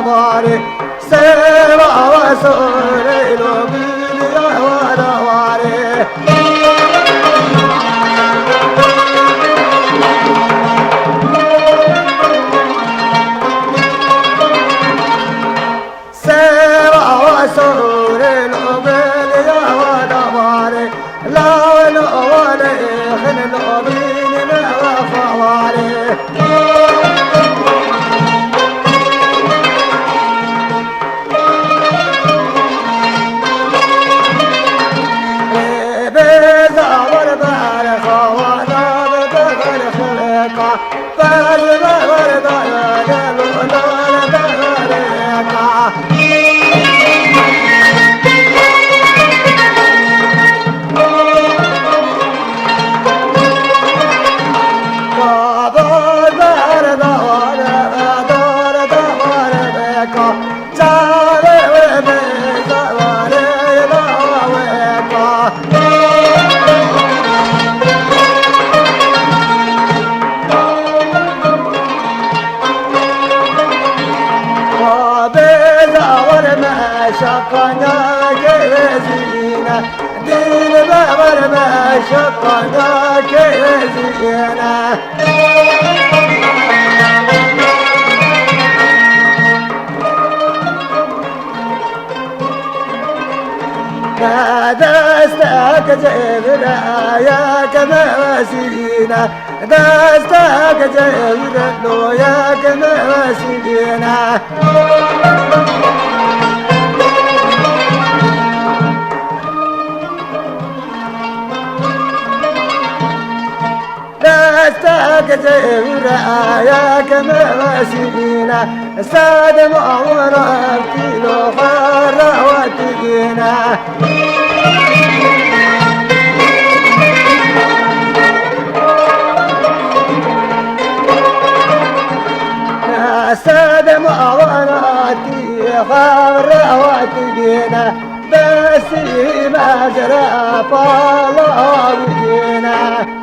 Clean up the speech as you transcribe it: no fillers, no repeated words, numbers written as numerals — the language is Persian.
دواري سيما وسوري لبيني ودواري سيما وسوري لبيني ودواري لا ولي خن لبيني وفواري شقنا كيزينا دين بابر ما شقنا كيزينا دستك جبرا يا كمسينا دستك جبرا يا كمسينا دستك جبرا يا كمسينا ساد معورك كيلو خرا وتجينا ساد معوراتي خرا وتجينا بس ما جرى فالله وجينا